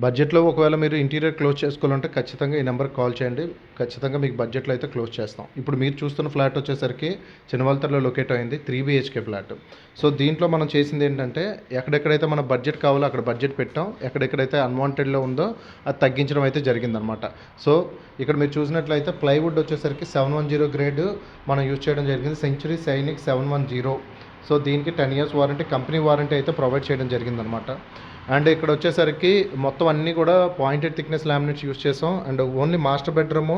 బడ్జెట్లో ఒకవేళ మీరు ఇంటీరియర్ క్లోజ్ చేసుకోవాలంటే ఖచ్చితంగా ఈ నెంబర్కి కాల్ చేయండి. ఖచ్చితంగా మీకు బడ్జెట్లో అయితే క్లోజ్ చేస్తాం. ఇప్పుడు మీరు చూస్తున్న ఫ్లాట్ వచ్చేసరికి చినవల్తర్లో లొకేట్ అయింది 3 BHK ఫ్లాట్. సో దీంట్లో మనం చేసింది ఏంటంటే ఎక్కడెక్కడైతే మన బడ్జెట్ కావాలో అక్కడ బడ్జెట్ పెట్టాం, ఎక్కడెక్కడైతే అన్వాంటెడ్లో ఉందో అది తగ్గించడం అయితే జరిగిందనమాట. సో ఇక్కడ మీరు చూసినట్లయితే ప్లైవుడ్ వచ్చేసరికి 710 గ్రేడ్ మనం యూజ్ చేయడం జరిగింది. సెంచురీ సైనిక్ 710. సో దీనికి 10 years వారంటీ, కంపెనీ వారంటీ అయితే ప్రొవైడ్ చేయడం జరిగిందనమాట. అండ్ ఇక్కడ వచ్చేసరికి మొత్తం అన్నీ కూడా పాయింటెడ్ థిక్నెస్ లామినేట్స్ యూస్ చేసాం. And only master bedroom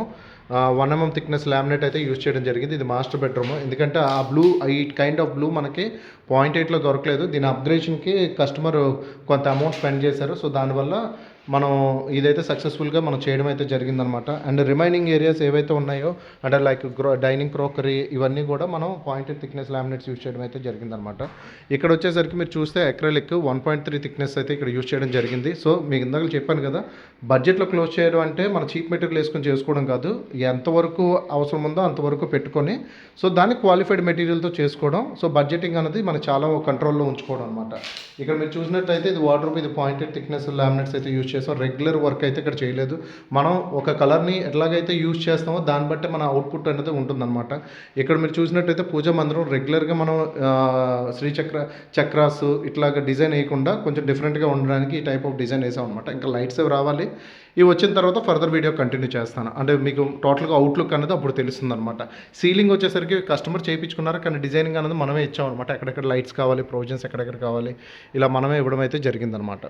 1 mm thickness laminate అయితే యూజ్ చేయడం జరిగింది. ఇది మాస్టర్ బెడ్రూమ్, ఎందుకంటే ఆ బ్లూ, ఈ కైండ్ ఆఫ్ బ్లూ మనకి 0.8లో దొరకలేదు. దీని అప్గ్రేషన్కి కస్టమర్ కొంత అమౌంట్ స్పెండ్ చేశారు. సో దానివల్ల మనం ఇదైతే సక్సెస్ఫుల్గా మనం చేయడం అయితే జరిగిందనమాట. అండ్ రిమైనింగ్ ఏరియాస్ ఏవైతే ఉన్నాయో అంటే లైక్ డైనింగ్ క్రోకరీ ఇవన్నీ కూడా మనం పాయింటెడ్ థిక్నెస్ లామినేట్స్ యూజ్ చేయడం అయితే జరిగిందనమాట. ఇక్కడ వచ్చేసరికి మీరు చూస్తే అక్రిలిక్ 1.3 థిక్నెస్ అయితే ఇక్కడ యూజ్ చేయడం జరిగింది. సో మీకు ఇందాక చెప్పాను కదా, బడ్జెట్లో క్లోజ్ చేయడం అంటే మన చీప్ మెటీరియల్ వేసుకొని చేసుకోవడం కాదు, ఎంతవరకు అవసరం ఉందో అంతవరకు పెట్టుకొని సో దాన్ని క్వాలిఫైడ్ మెటీరియల్తో చేసుకోవడం. సో బడ్జెటింగ్ అనేది మనకు చాలా కంట్రోల్లో ఉంచుకోవడం అనమాట. ఇక్కడ మీరు చూసినట్లయితే ఇది వార్డ్రోబ్, ఇది పాయింటెడ్ థిక్నెస్ లామినేట్స్ అయితే యూజ్ చేస్తాం. రెగ్యులర్ వర్క్ అయితే ఇక్కడ చేయలేదు. మనం ఒక కలర్ని ఎట్లాగైతే యూజ్ చేస్తామో దాన్ని బట్టి మన అవుట్పుట్ అనేది ఉంటుందన్నమాట. ఇక్కడ మీరు చూసినట్టయితే పూజా మందిరం రెగ్యులర్గా మనం చక్రాస్ ఇట్లాగా డిజైన్ వేయకుండా కొంచెం డిఫరెంట్గా ఉండడానికి ఈ టైప్ ఆఫ్ డిజైన్ వేసాం అనమాట. ఇంకా లైట్స్ అవి రావాలి. ఇవి వచ్చిన తర్వాత ఫర్దర్ వీడియో కంటిన్యూ చేస్తాను, అంటే మీకు టోటల్గా అవుట్లుక్ అనేది అప్పుడు తెలుస్తుంది అనమాట. సీలింగ్ వచ్చేసరికి కస్టమర్ చేయించుకున్నారు, కానీ డిజైనింగ్ అనేది మనమే ఇచ్చాం అనమాట. ఎక్కడెక్కడ లైట్స్ కావాలి, ప్రొవిజన్స్ ఎక్కడెక్కడ కావాలి, ఇలా మనమే ఇవ్వడం అయితే జరిగిందనమాట.